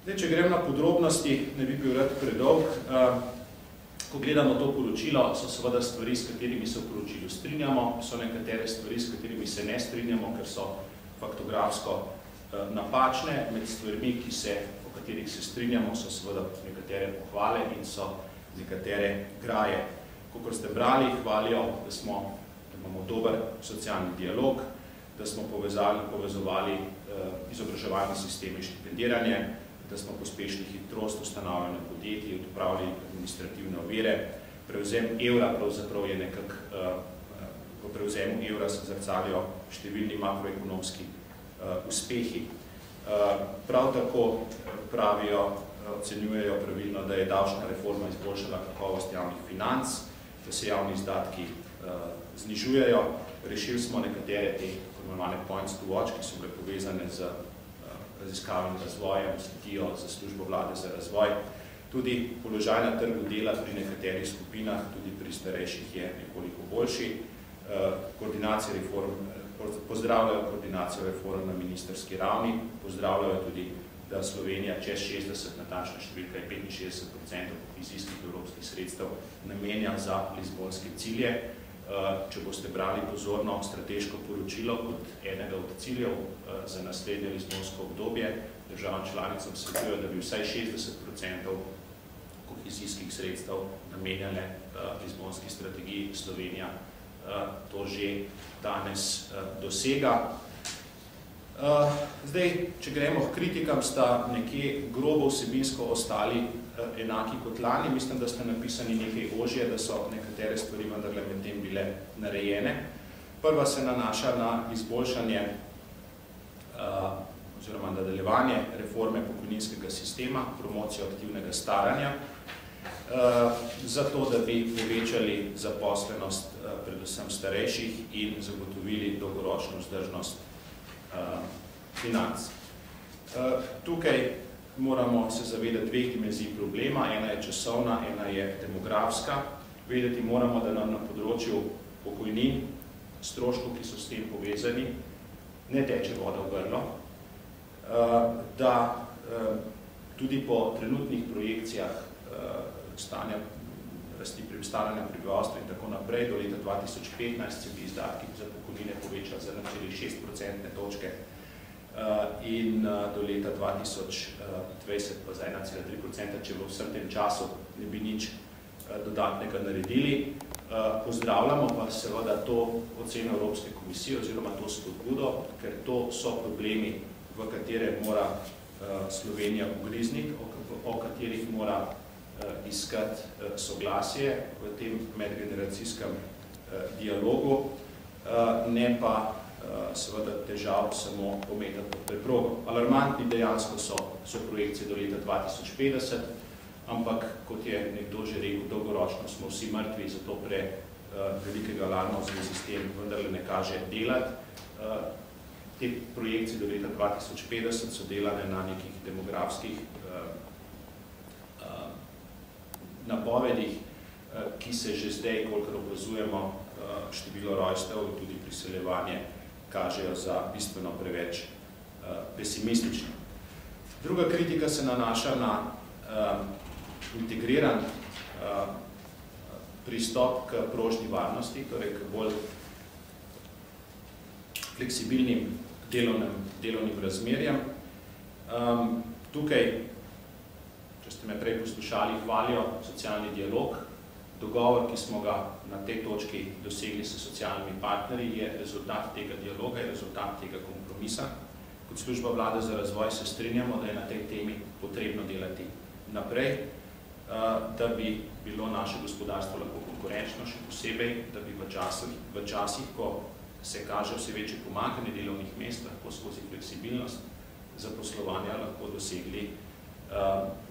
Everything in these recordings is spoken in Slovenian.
Zdaj, če grem na podrobnosti, ne bi bil rad predolg. Ko gledamo to poročilo, so seveda stvari, s katerimi se v poročilu strinjamo, so nekatere stvari, s katerimi se ne strinjamo, ker so faktografsko napačne. Med stvarmi, o katerih se strinjamo, so seveda nekatere pohvale in so nekatere graje. Kakor ste brali, hvalijo, da imamo dober socialni dialog, da smo povezovali izobraževalni sistem in štipendiranje, da smo pospešili hitrost ustanavljanja podjetij, odpravili administrativne ovire. Prevzem evra pravzaprav je v prevzemu evra se zrcalijo številni makroekonomski uspehi. Prav tako pravijo, ocenjujejo pravilno, da je davčna reforma izboljšala kakovost javnih financ, da se javni izdatki znižujejo. Rešili smo nekatere te imenovane points to watch, ki so bile povezane z raziskavami razvojem, sledijo za službo vlade za razvoj. Tudi položaj na trgu dela pri nekaterih skupinah, tudi pri starejših, je nekoliko boljši. Pozdravljajo koordinacijo reform na ministrski ravni, pozdravljajo tudi, da Slovenija čez 60, natančna številka je 65% kohezijskih evropskih sredstev namenja za lizbonske cilje. Če boste brali pozorno strateško poročilo kot enega od ciljev za naslednje lizbonsko obdobje, državam članicam svetujejo, da bi vsaj 60% kohezijskih sredstev namenjale lizbonski strategiji. Slovenija to že danes dosega. Zdaj, če gremo k kritikam, sta nekje grobo vsebinsko ostali enaki kot lani. Mislim, da ste napisani nekaj ožje, da so nekatere stvari vendarle med tem bile narejene. Prva se nanaša na izboljšanje oziroma nadaljevanje reforme pokojninskega sistema, promocijo aktivnega staranja, zato, da bi povečali zaposlenost predvsem starejših in zagotovili dolgoročno vzdržnost financ. Tukaj moramo se zavedati dveh dimenzij problema. Ena je časovna, ena je demografska. Vedeti moramo, da nam na področju pokojnin, stroškov, ki so s tem povezani, ne teče voda v grlo, da tudi po trenutnih projekcijah stanja rasti staranja prebivalstva in tako naprej, do leta 2015 se bi izdatki za pokojnine povečali za 0,6% točke in do leta 2020 pa za 1,3%, če v vsem tem času ne bi nič dodatnega naredili. Pozdravljamo pa seveda to oceno Evropske komisije oziroma to spodbudo, ker to so problemi, v katere mora Slovenija ugrizniti, o katerih mora iskati soglasje v tem medgeneracijskem dialogu, ne pa seveda težav samo pometati pod preprogo. Alarmantni dejansko so projekcije do leta 2050, ampak kot je nekdo že rekel, dolgoročno smo vsi mrtvi, zato velikega alarma v zvezi s tem vendarle ne kaže delati. Te projekcije do leta 2050 so delane na nekih demografskih napovedih, ki se že zdaj, kolikor opazujemo število rojstev in tudi priseljevanje, kažejo za bistveno preveč pesimistično. Druga kritika se nanaša na integriran pristop k prožni varnosti, torej k bolj fleksibilnim delovnim razmerjem. Tukaj, če ste me prej poslušali, hvalijo socialni dialog. Dogovor, ki smo ga na tej točki dosegli s socialnimi partnerji, je rezultat tega dialoga, je rezultat tega kompromisa. Kot služba vlade za razvoj se strinjamo, da je na tej temi potrebno delati naprej, da bi bilo naše gospodarstvo lahko konkurenčno, še posebej, da bi v časih, ko se kaže vse večje pomanjkanje delovnih mest, lahko skozi fleksibilnost zaposlovanja lahko dosegli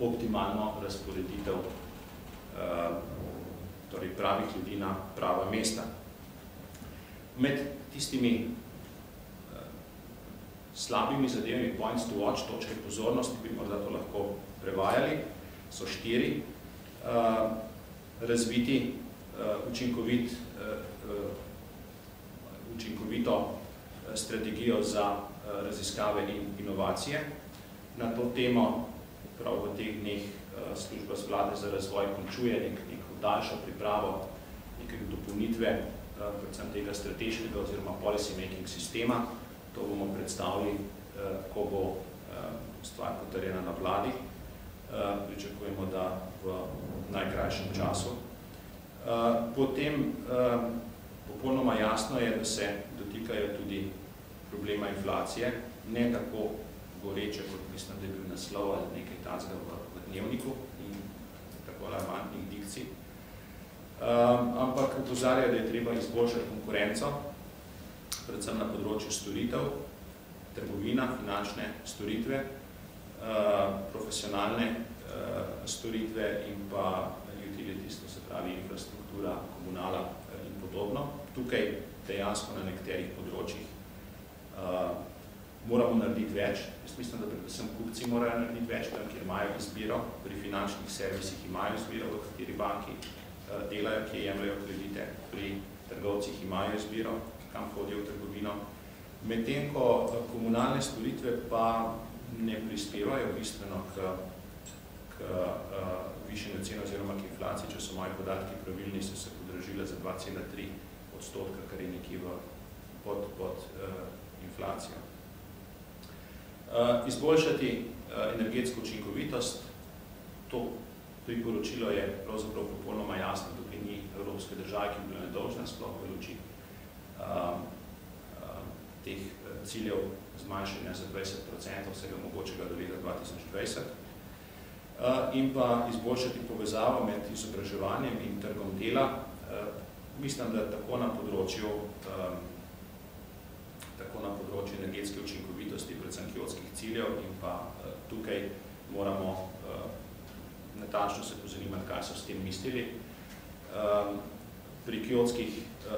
optimalno razporeditev torej pravih ljudi na prava mesta. Med tistimi slabimi zadevami points to watch, točke pozornosti, bi morda to lahko prevajali, so 4. Razviti učinkovito strategijo za raziskave in inovacije. Na to temo prav v teh dneh služba z vlade za razvoj končuje neko daljšo pripravo, neke dopolnitve, predvsem tega strateškega oziroma policy making sistema. To bomo predstavili, ko bo stvar potrjena na vladi. Pričakujemo, da v najkrajšem času. Potem popolnoma jasno je, da se dotikajo tudi problema inflacije, ne tako goreče, kot mislim, da je bil naslov ali nekaj tacga v dnevniku in tako alarmantnih dikcij. Ampak opozarjajo, da je treba izboljšati konkurenco, predvsem na področju storitev, trgovina, finančne storitve, profesionalne storitve in pa utilities, to se pravi infrastruktura, komunala in podobno. Tukaj dejansko na nekaterih področjih moramo narediti več. Jaz mislim, da predvsem kupci morajo narediti več, tam, kjer imajo izbiro, pri finančnih servisih imajo izbiro, v kateri banki delajo, ki jemljajo kredite, pri trgovcih imajo izbiro, kam hodijo v trgovino. Medtem ko komunalne storitve pa ne prispevajo bistveno k višjenju cen oziroma k inflaciji, če so moji podatki pravilni, so se podražile za 2,3%, kar je nekje pod inflacijo. Izboljšati energetsko učinkovitost, to priporočilo je pravzaprav popolnoma jasno, tukaj ni evropske države, ki bi bila nedolžna, sploh v luči teh ciljev zmanjšanja za 20% vsega mogočega do leta 2020 in pa izboljšati povezavo med izobraževanjem in trgom dela. Mislim, da tako na področju energetske učinkovitosti, predvsem kjotskih ciljev in pa tukaj moramo natančno se pozanimati, kaj so s tem mislili. Pri kjotskih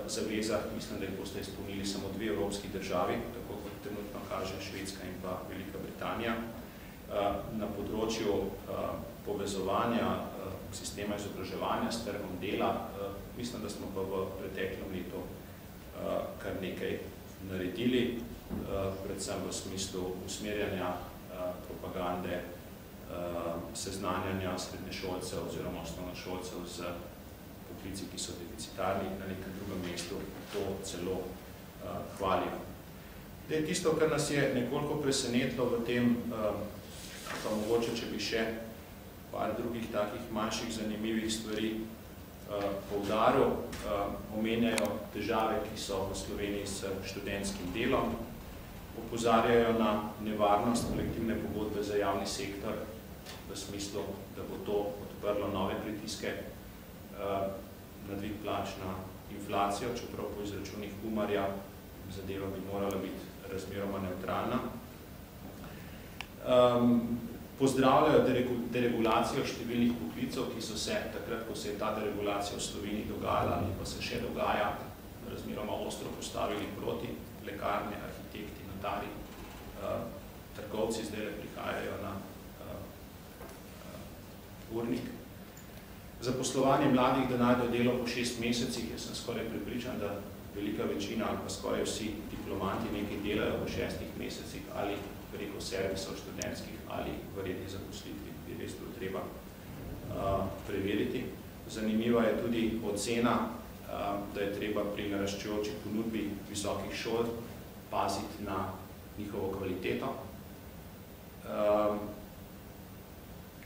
zavezah mislim, da jih boste izpolnili samo 2 evropski državi, tako kot trenutno kaže Švedska in pa Velika Britanija. Na področju povezovanja sistema izobraževanja s trgom dela, mislim, da smo pa v preteklem letu kar nekaj naredili, predvsem v smislu usmerjanja propagande, seznanjanja srednješolcev oziroma osnovnošolcev z poklici, ki so deficitarni, na nekem drugem mestu to celo hvalijo. Tisto, kar nas je nekoliko presenetilo v tem, pa mogoče, če bi še par drugih takih manjših zanimivih stvari poudaril, omenjajo težave, ki so v Sloveniji s študentskim delom, opozarjajo na nevarnost kolektivne pogodbe za javni sektor, v smislu, da bo to odprlo nove pritiske na dvig plač, na inflacijo, čeprav po izračunih Umarja zadeva bi morala biti razmeroma nevtralna. Pozdravljajo deregulacijo številnih poklicev, ki so se takrat, ko se je ta deregulacija v Sloveniji dogajala ali pa se še dogaja, razmeroma ostro postavili proti, lekarne, arhitekti, notari, trgovci zdaj prihajajo na urnik. Zaposlovanje mladih, da najdejo delo po 6 mesecih, jaz sem skoraj prepričan, da velika večina ali pa skoraj vsi diplomanti nekaj delajo v 6 mesecih ali preko servisov študentskih ali v redni zaposlitvi, bi res bilo treba preveriti. Zanimiva je tudi ocena, da je treba pri naraščujoči ponudbi visokih šol paziti na njihovo kvaliteto.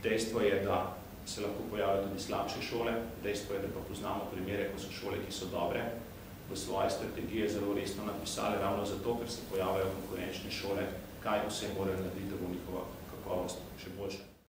Dejstvo je, da se lahko pojavljajo tudi slabše šole, dejstvo je, da pa poznamo primere, ko so šole, ki so dobre, v svoje strategije zelo resno napisali, ravno zato, ker se pojavljajo konkurenčne šole, kaj vse morajo narediti, da bo njihova kakovost še boljša.